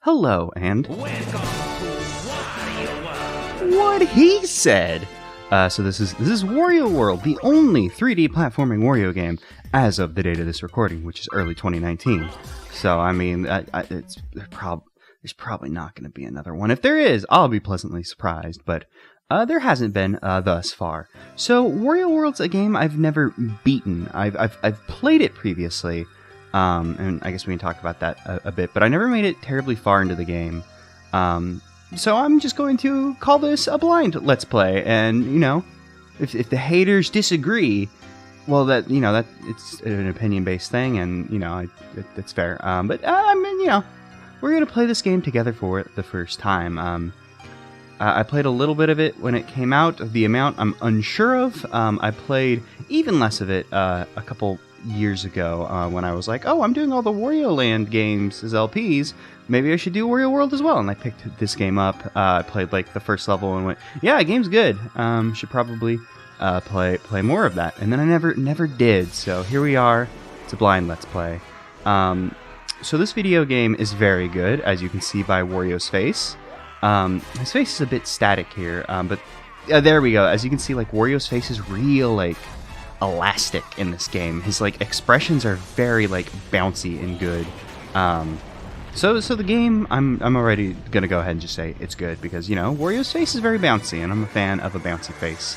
Hello, and Welcome to Wario World. what he said. So this is Wario World, the only 3D platforming Wario game as of the date of this recording, which is early 2019. So I mean, there's probably not going to be another one. If there is, I'll be pleasantly surprised. But there hasn't been thus far. So Wario World's a game I've never beaten. I've played it previously. And I guess we can talk about that a bit, but I never made it terribly far into the game. So I'm just going to call this a blind Let's Play, and, you know, if the haters disagree, well, that it's an opinion-based thing, and, you know, it's fair. But, I mean, you know, we're going to play this game together for the first time. I played a little bit of it when it came out. The amount I'm unsure of. I played even less of it a couple years ago when I was like, oh, I'm doing all the Wario Land games as LPs. Maybe I should do Wario World as well. And I picked this game up. I played like the first level and went, yeah, the game's good. Should probably play more of that. And then I never did. So here we are. It's a blind Let's Play. So this video game is very good, as you can see by Wario's face. His face is a bit static here, but there we go. As you can see, like, Wario's face is real, like, elastic in this game. His, like, expressions are very, like, bouncy and good. So the game, I'm already gonna go ahead and just say it's good, because, you know, Wario's face is very bouncy, and I'm a fan of a bouncy face.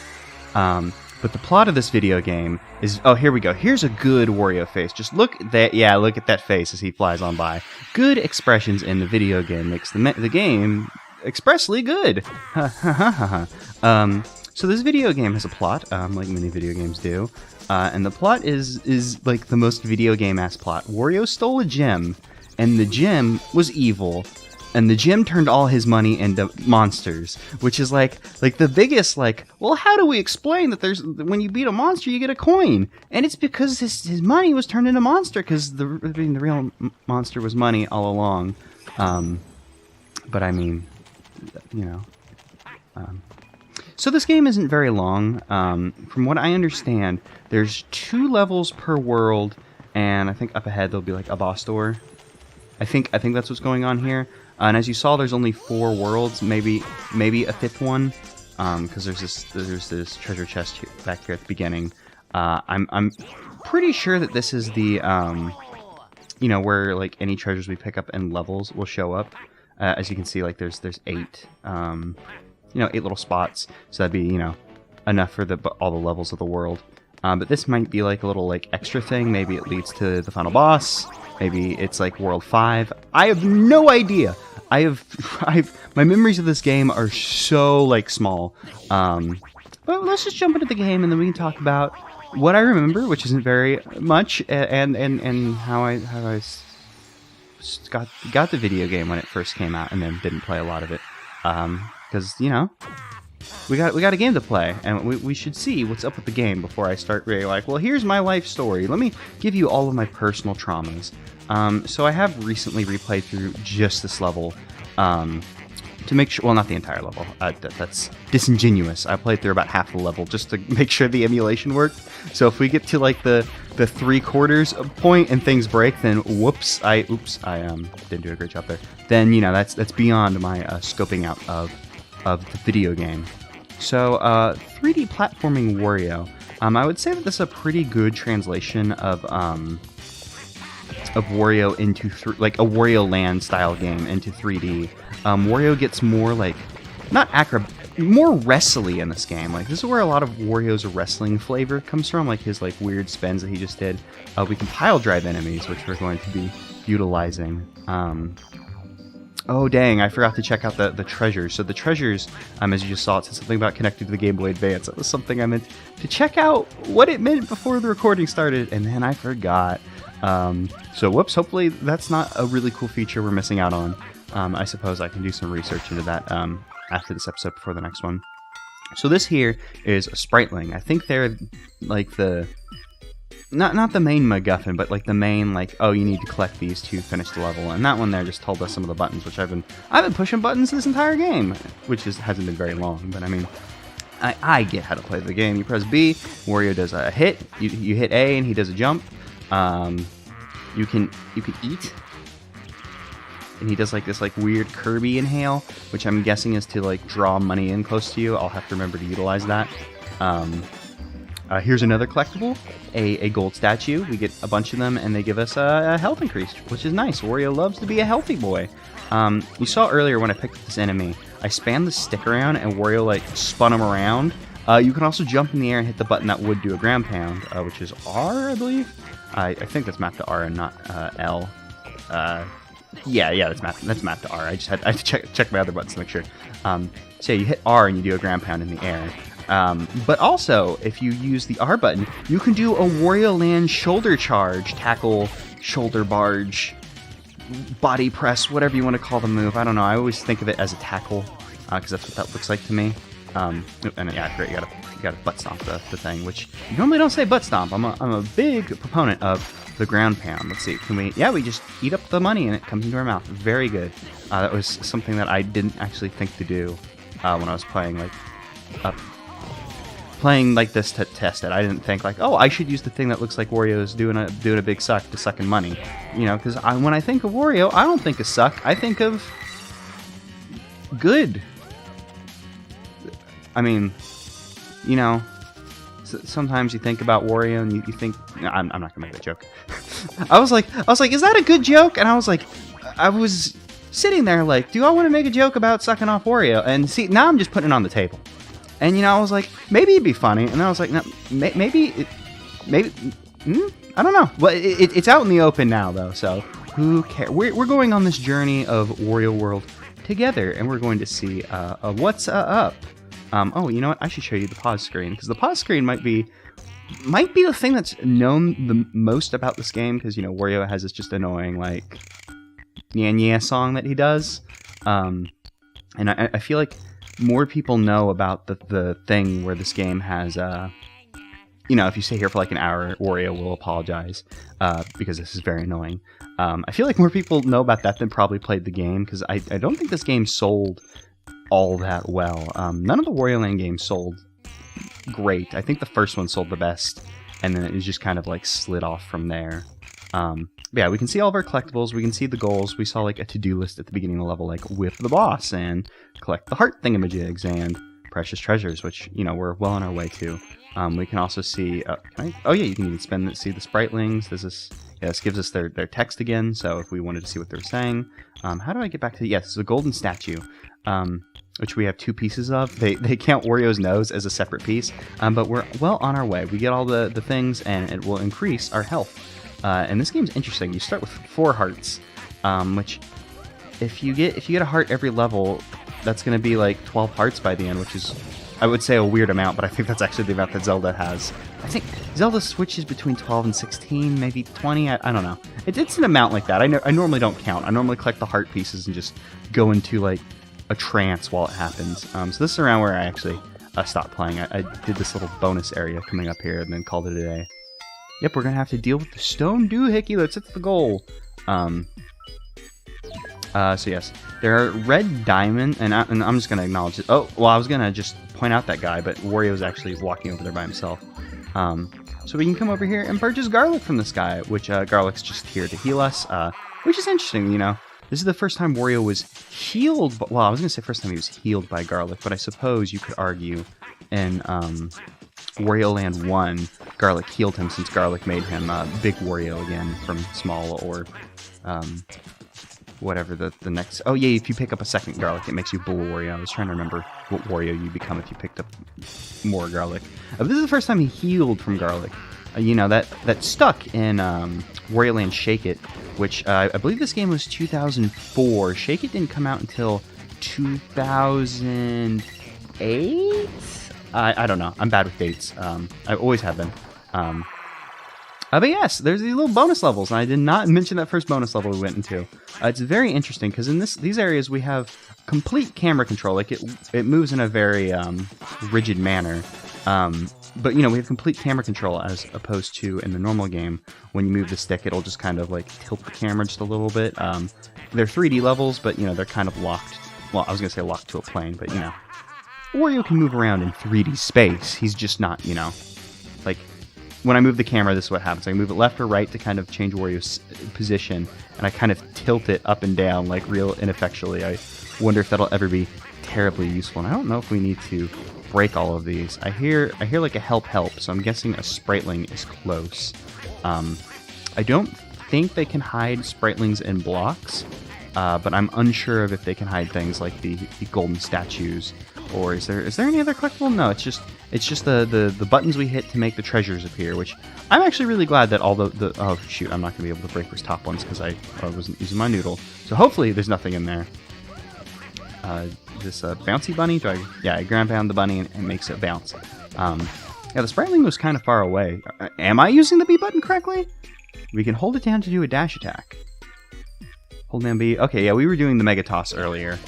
But the plot of this video game is... Oh, here we go. Here's a good Wario face. Just look at that. Yeah, look at that face as he flies on by. Good expressions in the video game makes the game expressly good. So this video game has a plot, like many video games do. And the plot is like the most video game-ass plot. Wario stole a gem, and the gem was evil. And the gem turned all his money into monsters, which is like the biggest, like, well, how do we explain that when you beat a monster, you get a coin? And it's because his money was turned into monster, because the real monster was money all along. But I mean, you know. So this game isn't very long. From what I understand, there's 2 levels per world, and I think up ahead there'll be like a boss door. I think that's what's going on here. And as you saw, there's only 4 worlds, maybe a 5th one, because there's this treasure chest back here at the beginning. I'm pretty sure that this is the you know, where like any treasures we pick up in levels will show up. As you can see, like there's 8 you know, 8 little spots, so that'd be, you know, enough for all the levels of the world. But this might be like a little like extra thing. Maybe it leads to the final boss. Maybe it's like World 5. I have no idea. My memories of this game are so like small. But let's just jump into the game, and then we can talk about what I remember, which isn't very much, and how I got the video game when it first came out, and then didn't play a lot of it. Because, you know, we got a game to play, and we should see what's up with the game before I start really like, well, here's my life story. Let me give you all of my personal traumas. So I have recently replayed through just this level, to make sure, well, not the entire level, that's disingenuous. I played through about half the level just to make sure the emulation worked. So if we get to like the 3/4 point and things break, then whoops, I didn't do a great job there. Then, you know, that's beyond my scoping out of the video game. So 3D platforming Wario, I would say that this is a pretty good translation of Wario into like a Wario Land style game into 3D. Wario gets more like more wrestly in this game. Like, this is where a lot of Wario's wrestling flavor comes from, like his like weird spins that he just did. We can pile drive enemies, which we're going to be utilizing. Oh dang, I forgot to check out the treasures. So the treasures, as you just saw, it said something about connected to the Game Boy Advance. That was something I meant to check out what it meant before the recording started, and then I forgot. So whoops, hopefully that's not a really cool feature we're missing out on. I suppose I can do some research into that after this episode before the next one. So this here is a Spriteling. I think they're like the... Not the main MacGuffin, but like the main, like, oh, you need to collect these to finish the level. And that one there just told us some of the buttons, which I've been pushing buttons this entire game, which hasn't been very long. But I mean, I get how to play the game. You press B, Wario does a hit. You hit A, and he does a jump. You can eat. and he does like this like weird Kirby inhale, which I'm guessing is to like draw money in close to you. I'll have to remember to utilize that. Here's another collectible, a gold statue. We get a bunch of them, and they give us a health increase, which is nice. Wario loves to be a healthy boy. You saw earlier when I picked up this enemy, I spanned the stick around, and Wario like spun him around. You can also jump in the air and hit the button that would do a ground pound, which is R, I believe. I think that's mapped to R and not L. Yeah, that's mapped to R. I had to check my other buttons to make sure. So yeah, you hit R and you do a ground pound in the air. But also, if you use the R button, you can do a Wario Land shoulder charge, tackle, shoulder barge, body press, whatever you want to call the move. I don't know. I always think of it as a tackle, because that's what that looks like to me. And yeah, great. You gotta butt stomp the thing, which you normally don't say butt stomp. I'm a big proponent of the ground pound. Let's see. Can we? Yeah, we just eat up the money and it comes into our mouth. Very good. That was something that I didn't actually think to do when I was playing like this to test it. I didn't think like, oh, I should use the thing that looks like Wario's doing a big suck to suck in money. You know, because when I think of Wario, I don't think of suck. I think of good. I mean, you know, sometimes you think about Wario and you think, no, I'm not gonna make that joke. I was like, is that a good joke? And I was sitting there like, do I want to make a joke about sucking off Wario? And see, now I'm just putting it on the table. And, you know, I was like, maybe it'd be funny. And then I was like, no, maybe, I don't know. Well, it's out in the open now, though, so who cares? We're going on this journey of Wario World together, and we're going to see what's up. Oh, you know what? I should show you the pause screen, because the pause screen might be the thing that's known the most about this game, because, you know, Wario has this just annoying, like, yeah song that he does. And I feel like more people know about the thing where this game has, you know, if you stay here for like an hour, Wario will apologize, because this is very annoying. I feel like more people know about that than probably played the game, because I don't think this game sold all that well. None of the Wario Land games sold great. I think the first one sold the best, and then it just kind of like slid off from there. Yeah, we can see all of our collectibles, we can see the goals, we saw like a to-do list at the beginning of the level, like whip the boss, and collect the heart thingamajigs, and precious treasures, which, you know, we're well on our way to. We can also see, oh yeah, you can even see the spritlings. This gives us their text again, so if we wanted to see what they're saying. How do I get back to, yes, the golden statue, which we have 2 pieces of. They count Wario's nose as a separate piece, but we're well on our way. We get all the things, and it will increase our health. And this game's interesting. You start with 4 hearts, which if you get a heart every level, that's going to be like 12 hearts by the end, which is, I would say, a weird amount, but I think that's actually the amount that Zelda has. I think Zelda switches between 12 and 16, maybe 20. I don't know. It's an amount like that. I normally don't count. I normally collect the heart pieces and just go into like a trance while it happens. So this is around where I actually stopped playing. I did this little bonus area coming up here and then called it a day. Yep, we're going to have to deal with the stone doohickey. That's the goal. So yes, there are red diamond, and I'm just going to acknowledge it. Oh, well, I was going to just point out that guy, but Wario's actually walking over there by himself. So we can come over here and purchase garlic from this guy, which garlic's just here to heal us, which is interesting, you know. This is the first time Wario was healed, well, I was going to say first time he was healed by garlic, but I suppose you could argue in Wario Land 1, garlic healed him since garlic made him Big Wario again from small, or whatever the next... Oh yeah, if you pick up a second garlic, it makes you Bull Wario. I was trying to remember what Wario you become if you picked up more garlic. But this is the first time he healed from garlic. You know, that stuck in Wario Land Shake It, which I believe this game was 2004. Shake It didn't come out until 2008? I don't know. I'm bad with dates. I always have been. But yes, there's these little bonus levels, and I did not mention that first bonus level we went into. It's very interesting, because in these areas we have complete camera control. Like, it moves in a very rigid manner. But, you know, we have complete camera control as opposed to in the normal game. When you move the stick, it'll just kind of, like, tilt the camera just a little bit. They're 3D levels, but, you know, they're kind of locked. Well, I was going to say locked to a plane, but, you Wario can move around in 3D space. He's just not, you know, like, when I move the camera, this is what happens. I move it left or right to kind of change Wario's position, and I kind of tilt it up and down like real ineffectually. I wonder if that'll ever be terribly useful. And I don't know if we need to break all of these. I hear like a help, so I'm guessing a spriteling is close. I don't think they can hide spritelings in blocks, but I'm unsure of if they can hide things like the golden statues. Or is there any other collectible? No, it's just the buttons we hit to make the treasures appear, which I'm actually really glad that all the oh shoot, I'm not gonna be able to break those top ones because I wasn't using my noodle. So hopefully there's nothing in there. This bouncy bunny? I ground pound the bunny and it makes it bounce. Yeah, the spriteling was kind of far away. Am I using the B button correctly? We can hold it down to do a dash attack. Hold down B. Okay, yeah, we were doing the Mega Toss earlier.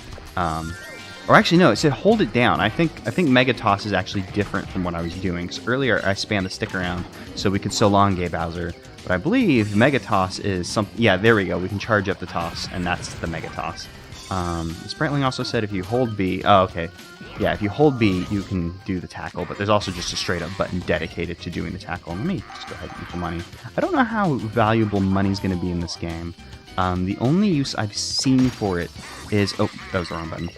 Or actually, no, it said hold it down. I think Mega Toss is actually different from what I was doing. So earlier, I spanned the stick around so we could so long gay Bowser. But I believe Mega Toss is something... Yeah, there we go. We can charge up the toss, and that's the Mega Toss. The spriteling also said if you hold B... Oh, okay. Yeah, if you hold B, you can do the tackle, but there's also just a straight-up button dedicated to doing the tackle. Let me just go ahead and get the money. I don't know how valuable money's going to be in this game. The only use I've seen for it is... Oh, that was the wrong button.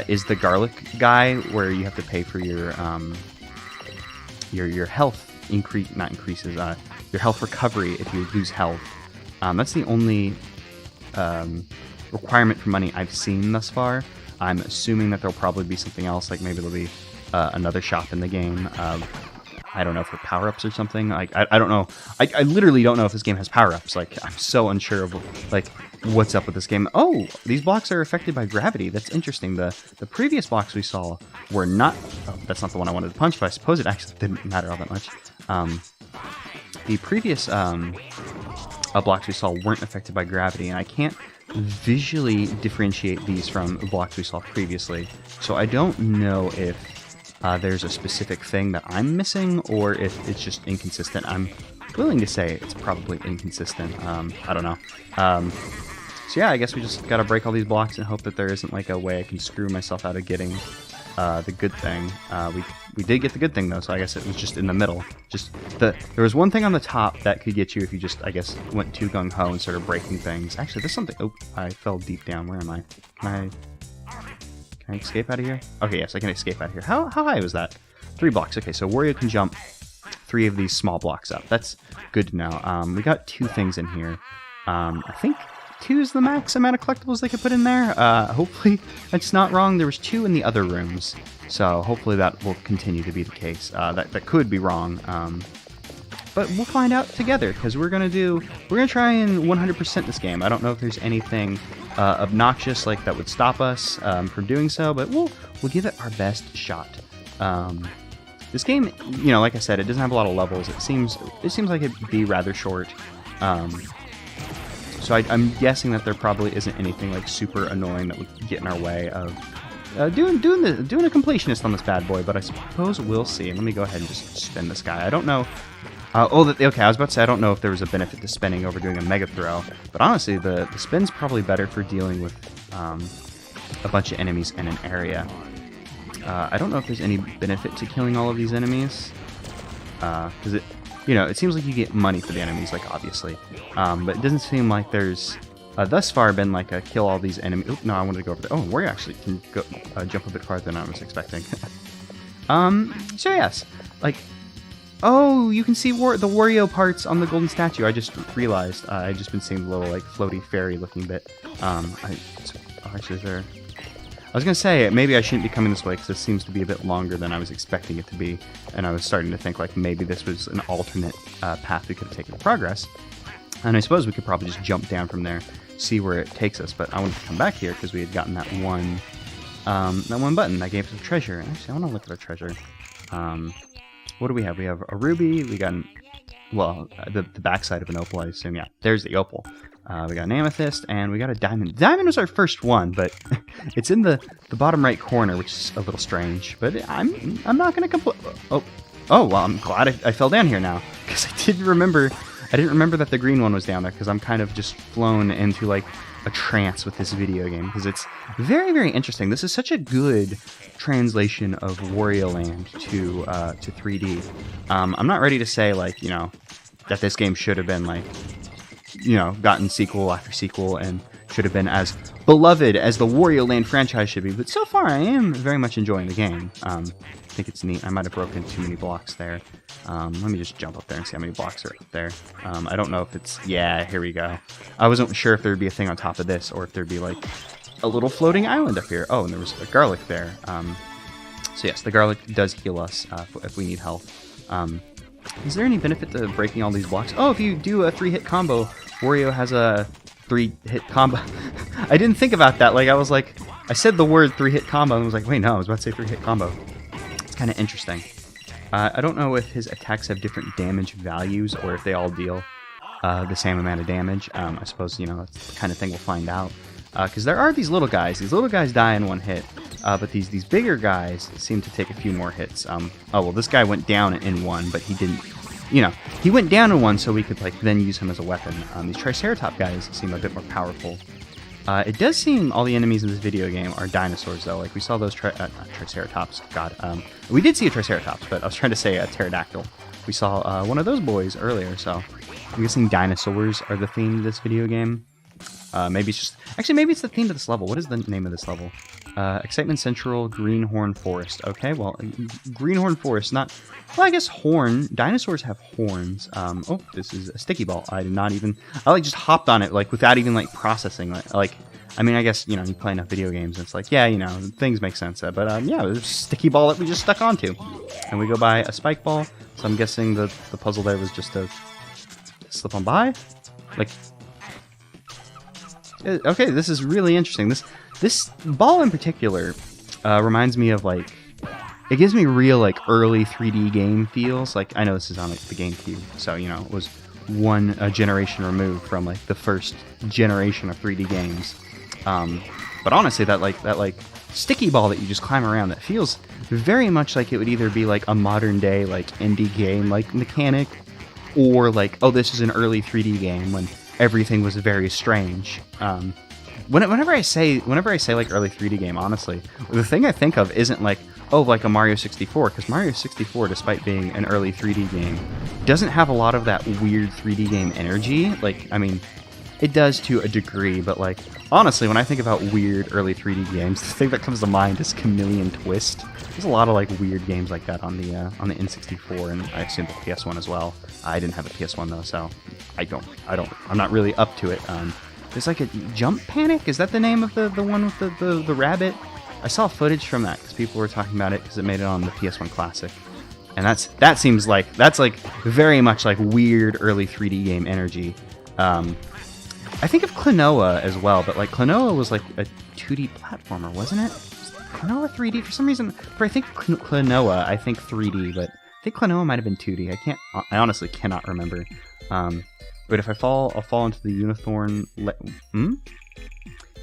Is the garlic guy, where you have to pay for your health increases, your health recovery if you lose health. That's the only requirement for money I've seen thus far. I'm assuming that there'll probably be something else, like maybe there'll be another shop in the game. I don't know, for power-ups or something. Like I don't know. I literally don't know if this game has power-ups. Like, I'm so unsure of like what's up with this game. Oh, these blocks are affected by gravity. That's interesting. The previous blocks we saw were not... Oh, that's not the one I wanted to punch, but I suppose it actually didn't matter all that much. The previous blocks we saw weren't affected by gravity, and I can't visually differentiate these from blocks we saw previously. So I don't know if there's a specific thing that I'm missing, or if it's just inconsistent. I'm willing to say it's probably inconsistent. I don't know. So yeah, I guess we just gotta break all these blocks and hope that there isn't like a way I can screw myself out of getting the good thing. We did get the good thing though, so I guess it was just in the middle. There was one thing on the top that could get you if you just, I guess, went too gung-ho and started breaking things. Actually, there's something... Oh, I fell deep down. Where am I? Can I escape out of here? Okay, yes, I can escape out of here. How high was that? 3 blocks. Okay, so Wario can jump 3 of these small blocks up. That's good to know. We got 2 things in here. I think 2 is the max amount of collectibles they could put in there. Hopefully that's not wrong. There was 2 in the other rooms, so hopefully that will continue to be the case. That could be wrong, but we'll find out together, because we're gonna try and 100% this game. I don't know if there's anything obnoxious like that would stop us from doing so, but we'll give it our best shot. This game, you know, like I said, it doesn't have a lot of levels. It seems like it'd be rather short. So I'm guessing that there probably isn't anything like super annoying that would get in our way of doing a completionist on this bad boy. But I suppose we'll see. Let me go ahead and just spin this guy. I don't know. Okay, I was about to say I don't know if there was a benefit to spinning over doing a mega throw, but honestly, the spin's probably better for dealing with a bunch of enemies in an area. I don't know if there's any benefit to killing all of these enemies, because it seems like you get money for the enemies, like, obviously. But it doesn't seem like there's, thus far, been, like, a kill all these enemies. Oop, no, I wanted to go over there. Oh, Wario actually can go, jump a bit farther than I was expecting. So, yes. Like, oh, you can see the Wario parts on the golden statue. I just realized. I've just been seeing the little, like, floaty fairy-looking bit. Actually, is there... I was going to say, maybe I shouldn't be coming this way, because this seems to be a bit longer than I was expecting it to be, and I was starting to think, like, maybe this was an alternate path we could have taken to progress. And I suppose we could probably just jump down from there, see where it takes us, but I wanted to come back here, because we had gotten that one button that gave us a treasure. Actually, I want to look at our treasure. What do we have? We have a ruby, we got the backside of an opal, I assume. Yeah, there's the opal. We got an amethyst, and we got a diamond. Diamond was our first one, but it's in the bottom right corner, which is a little strange. But I'm not going to complain. Oh, well, I'm glad I fell down here now, because I didn't remember I didn't remember that the green one was down there because I'm kind of just flown into like a trance with this video game because it's very, very interesting. This is such a good translation of Wario Land to 3D. I'm not ready to say like, you know, that this game should have been like, you know, gotten sequel after sequel and should have been as beloved as the Wario Land franchise should be. But so far, I am very much enjoying the game. I think it's neat. I might have broken too many blocks there. Let me just jump up there and see how many blocks are up there. I don't know if it's... Yeah, here we go. I wasn't sure if there would be a thing on top of this or if there'd be like a little floating island up here. Oh, and there was a garlic there. So yes, the garlic does heal us if we need health. Is there any benefit to breaking all these blocks? Oh, if you do a 3-hit combo, Wario has a 3-hit combo. I didn't think about that. Like, I said the word 3-hit combo and was like, wait, no, I was about to say 3-hit combo. It's kind of interesting. I don't know if his attacks have different damage values or if they all deal the same amount of damage. I suppose, you know, that's the kind of thing we'll find out. Because there are these little guys. These little guys die in one hit. But these bigger guys seem to take a few more hits. Oh, well, this guy went down in one, but he didn't... You know, he went down in one so we could, like, then use him as a weapon. These Triceratops guys seem a bit more powerful. It does seem all the enemies in this video game are dinosaurs, though. Like, we saw those Triceratops. God. We did see a Triceratops, but I was trying to say a pterodactyl. We saw one of those boys earlier, so I'm guessing dinosaurs are the theme of this video game. Maybe it's just... Actually, maybe it's the theme of this level. What is the name of this level? Excitement Central, Greenhorn Forest. Okay, well, Greenhorn Forest, not... Well, I guess horn. Dinosaurs have horns. Oh, this is a sticky ball. I did not even... I, like, just hopped on it, like, without even, like, processing. Like, I mean, I guess, you know, you play enough video games, and it's like, yeah, you know, things make sense. But, yeah, there's a sticky ball that we just stuck onto. And we go by a spike ball, so I'm guessing the puzzle there was just to slip on by? Like... Okay, this is really interesting. This ball in particular reminds me of, like, it gives me real, like, early 3D game feels. Like, I know this is on, like, the GameCube, so, you know, it was one generation removed from, like, the first generation of 3D games. But honestly, that sticky ball that you just climb around, that feels very much like it would either be, like, a modern day, like, indie game, like, mechanic, or, like, oh, this is an early 3D game when everything was very strange. Whenever I say like early 3D game, honestly, the thing I think of isn't like, oh, like a Mario 64, because Mario 64, despite being an early 3D game, doesn't have a lot of that weird 3D game energy. Like, I mean, it does to a degree, but like, honestly, when I think about weird early 3D games, the thing that comes to mind is Chameleon Twist. There's a lot of like weird games like that on the N64, and I assume the PS1 as well. I didn't have a PS1 though, so I'm not really up to it. There's like a Jump Panic. Is that the name of the one with the rabbit? I saw footage from that because people were talking about it because it made it on the PS1 Classic, and that's like very much like weird early 3D game energy. I think of Klonoa as well, but like Klonoa was like a 2D platformer, wasn't it? Klonoa 3D for some reason. For I think Klonoa, I think 3D, but I think Klonoa might have been 2D. I honestly cannot remember. But if I'll fall into the Unithorn.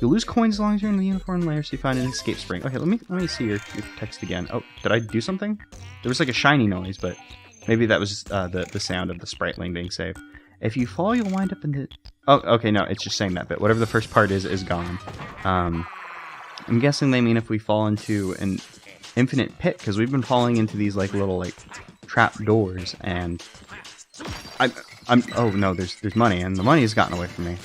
You lose coins as long as you're in the Unithorn layer, so you find an escape spring. Okay, let me see your text again. Oh, did I do something? There was like a shiny noise, but maybe that was the sound of the spriteling being saved. If you fall, you'll wind up in the... Oh, okay, no, it's just saying that bit. Whatever the first part is gone. I'm guessing they mean if we fall into an infinite pit, because we've been falling into these like little like trap doors, and oh no, there's money, and the money has gotten away from me.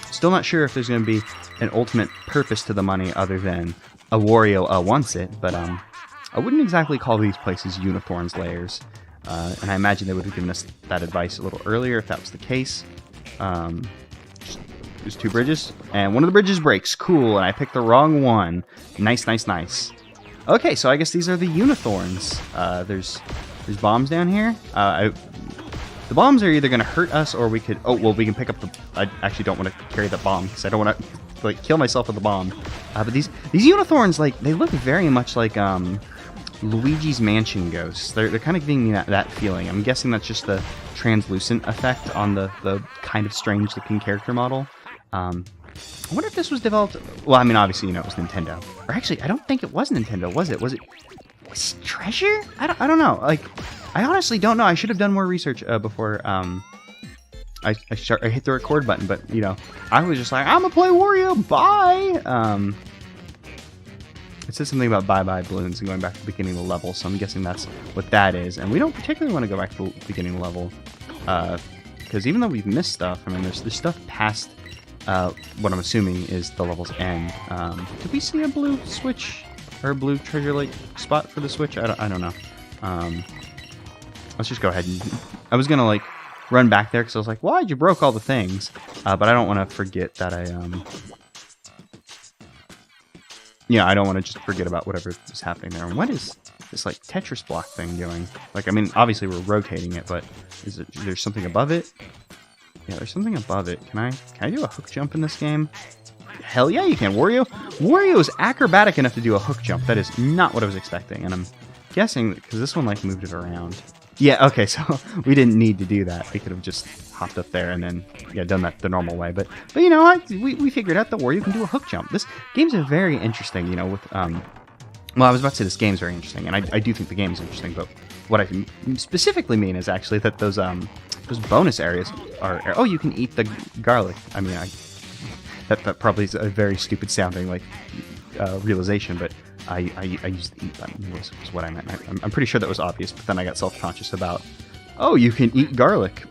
Still not sure if there's going to be an ultimate purpose to the money other than a Wario wants it, but I wouldn't exactly call these places Unithorn's layers, and I imagine they would have given us that advice a little earlier if that was the case. There's two bridges, and one of the bridges breaks. Cool, and I picked the wrong one. Nice, nice, nice. Okay, so I guess these are the Unithorns. There's bombs down here. The bombs are either going to hurt us, or we could... Oh, well, we can pick up the... I actually don't want to carry that bomb, because I don't want to, like, kill myself with the bomb. But these Unithorns, like, they look very much like, Luigi's Mansion ghosts. They're kind of giving me that feeling. I'm guessing that's just the translucent effect on the kind of strange-looking character model. I wonder if this was developed... Well, I mean, obviously, you know, it was Nintendo. Or actually, I don't think it was Nintendo, was it? Was it Treasure? I don't know. Like, I honestly don't know. I should have done more research before I hit the record button, but you know, I was just like, I'm gonna play Wario. Bye. It says something about bye balloons and going back to the beginning of the level, so I'm guessing that's what that is. And we don't particularly want to go back to the beginning of the level, because even though we've missed stuff, I mean, there's stuff past what I'm assuming is the level's end. Did we see a blue switch or a blue treasure like spot for the switch? I don't know. Let's just go ahead and I was gonna like run back there because I was like, why'd you broke all the things? But I don't want to forget that I don't want to just forget about whatever is happening there. And what is this like Tetris block thing doing? Like, I mean, obviously we're rotating it, but there's something above it? Yeah, there's something above it. Can I do a hook jump in this game? Hell yeah, you can. Wario is acrobatic enough to do a hook jump. That is not what I was expecting, and I'm guessing because this one like moved it around. Yeah, okay, so we didn't need to do that. We could have just hopped up there and then done that the normal way. But you know what? We figured out that Wario can do a hook jump. This game's very interesting, you know, with well, I was about to say this game's very interesting, and I do think the game is interesting, but what I specifically mean is actually that those bonus areas are... Oh, you can eat the garlic. I mean, that probably is a very stupid sounding like realization, but I used the eat button was what I meant. I'm pretty sure that was obvious, but then I got self-conscious about, oh, you can eat garlic.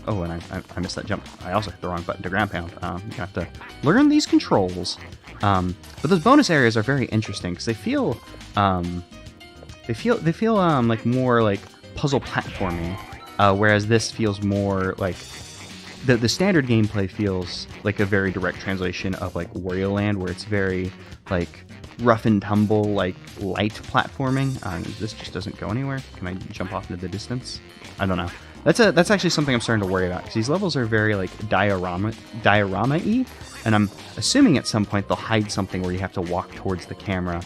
Oh, and I missed that jump. I also hit the wrong button to ground pound. You have to learn these controls. But those bonus areas are very interesting because they feel like more like puzzle platforming, whereas this feels more like the standard gameplay feels like a very direct translation of like Wario Land, where it's very like rough and tumble, like light platforming. This just doesn't go anywhere. Can I jump off into the distance? I don't know. That's actually something I'm starting to worry about, because these levels are very like diorama-y, and I'm assuming at some point they'll hide something where you have to walk towards the camera.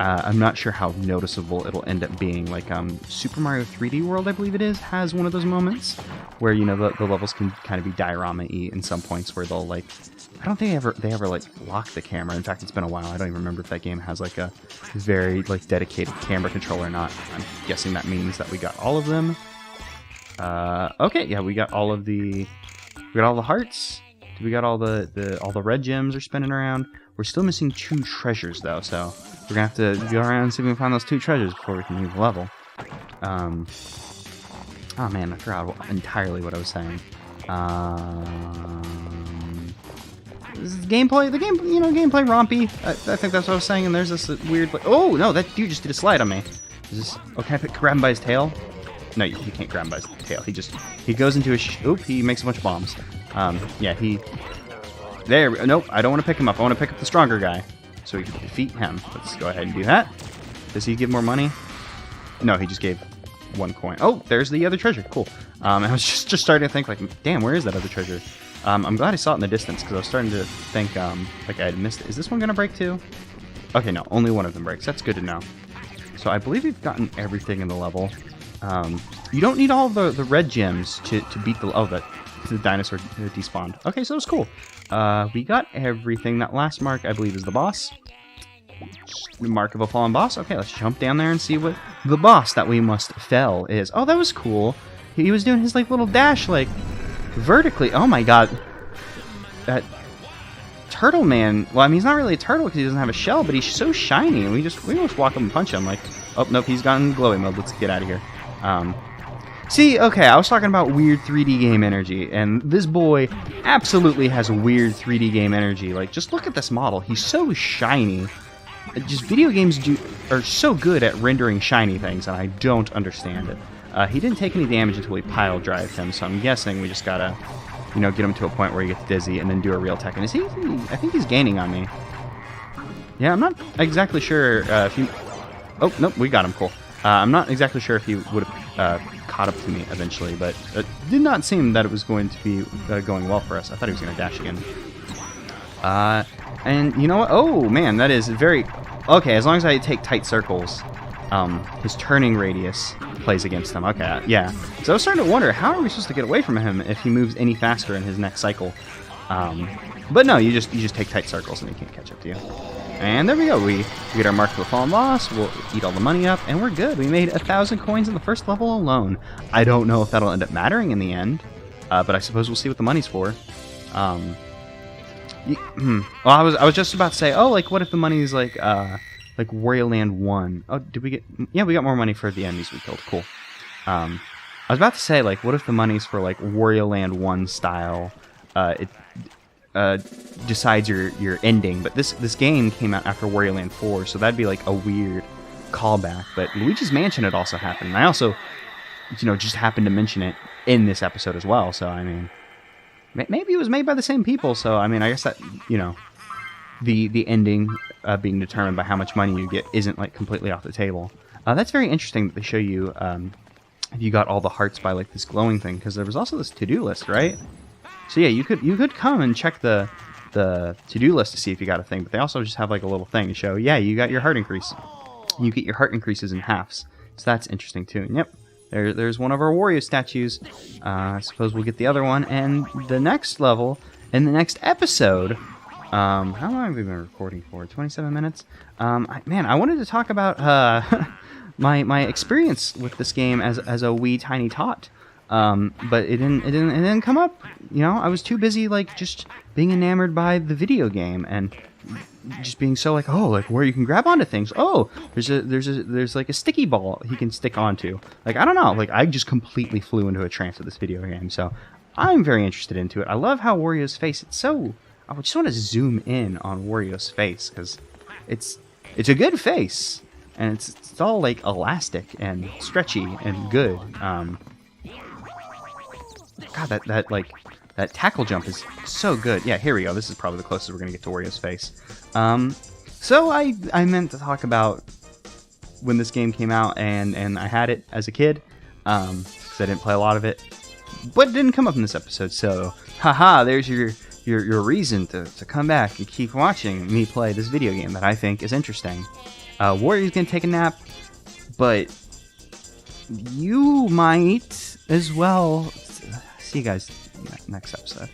I'm not sure how noticeable it'll end up being. Like Super Mario 3D World, I believe it is, has one of those moments where, you know, the levels can kind of be diorama-y in some points where they'll like... I don't think they ever like lock the camera. In fact, it's been a while. I don't even remember if that game has like a very like dedicated camera control or not. I'm guessing that means that we got all of them. Okay, yeah, we got all the hearts. We got all the red gems are spinning around. We're still missing 2 treasures though, so we're gonna have to go around and see if we can find those 2 treasures before we can leave the level. Oh man, I forgot entirely what I was saying. This is gameplay. The game, you know, gameplay rompy. I think that's what I was saying. And there's this weird. Like, oh no, that dude just did a slide on me. Is this? Oh, can I grab him by his tail? No, you can't grab him by his tail. He goes into his. Oop! He makes a bunch of bombs. Yeah, there. Nope. I don't want to pick him up. I want to pick up the stronger guy, so we can defeat him. Let's go ahead and do that. Does he give more money? No, he just gave 1 coin. Oh, there's the other treasure. Cool. I was just starting to think like, damn, where is that other treasure? I'm glad I saw it in the distance, because I was starting to think like I had missed it. Is this one gonna break too? Okay, no, only one of them breaks. That's good to know. So I believe we've gotten everything in the level. You don't need all the red gems to beat the... Oh, the dinosaur despawned. Okay, so it's cool. We got everything. That last mark, I believe, is the boss. Mark of a fallen boss. Okay, let's jump down there and see what the boss that we must fell is. Oh, that was cool. He was doing his like little dash like vertically. Oh my god. That turtle man. Well, I mean, he's not really a turtle because he doesn't have a shell, but he's so shiny, and we just walk up and punch him. Like, oh nope, he's gone glowy mode. Let's get out of here. See, okay, I was talking about weird 3D game energy, and this boy absolutely has weird 3D game energy. Like, just look at this model. He's so shiny. Just video games are so good at rendering shiny things, and I don't understand it. He didn't take any damage until we pile drived him, so I'm guessing we just gotta, you know, get him to a point where he gets dizzy and then do a real tech. And I think he's gaining on me. Yeah, I'm not exactly sure if he... Oh, nope, we got him, cool. I'm not exactly sure if he would have caught up to me eventually, but it did not seem that it was going to be going well for us. I thought he was going to dash again. And you know what? Oh, man, that is very... Okay, as long as I take tight circles, his turning radius plays against him. Okay, yeah. So I was starting to wonder, how are we supposed to get away from him if he moves any faster in his next cycle? But no, you just take tight circles and he can't catch up to you. And there we go. We get our Mark of the Fallen Boss. We'll eat all the money up, and we're good. We made 1,000 coins in the first level alone. I don't know if that'll end up mattering in the end, but I suppose we'll see what the money's for. Well, I was just about to say, oh, like, what if the money's like Wario Land 1? Oh, did we get... Yeah, we got more money for the enemies we killed. Cool. I was about to say, like, what if the money's for, like, Wario Land 1 style, decides your ending, but this game came out after Wario Land 4, so that'd be, like, a weird callback. But Luigi's Mansion had also happened, and I also, just happened to mention it in this episode as well, so, I mean... Maybe it was made by the same people, so, I mean, I guess that, the ending being determined by how much money you get isn't, like, completely off the table. That's very interesting that they show you, if you got all the hearts by, like, this glowing thing, because there was also this to-do list, right? So, yeah, you could come and check the to-do list to see if you got a thing, but they also just have, like, a little thing to show, yeah, you got your heart increase. You get your heart increases in halves, so that's interesting, too. And, yep. There's one of our Wario statues. I suppose we'll get the other one. And the next level, in the next episode... how long have we been recording for? 27 minutes? Man, I wanted to talk about my experience with this game as a wee tiny tot. But it didn't come up. I was too busy, like, just being enamored by the video game and just being so like, oh, like, where you can grab onto things. Oh, there's like a sticky ball he can stick onto. Like, I don't know. Like, I just completely flew into a trance with this video game. So I'm very interested into it. I love how Wario's face. It's so. I just want to zoom in on Wario's face because it's a good face and it's all like elastic and stretchy and good. God, that tackle jump is so good. Yeah, here we go. This is probably the closest we're going to get to Wario's face. So I meant to talk about when this game came out, and I had it as a kid, because I didn't play a lot of it, but it didn't come up in this episode, so haha, there's your reason to come back and keep watching me play this video game that I think is interesting. Wario's going to take a nap, but you might as well. See you guys next episode.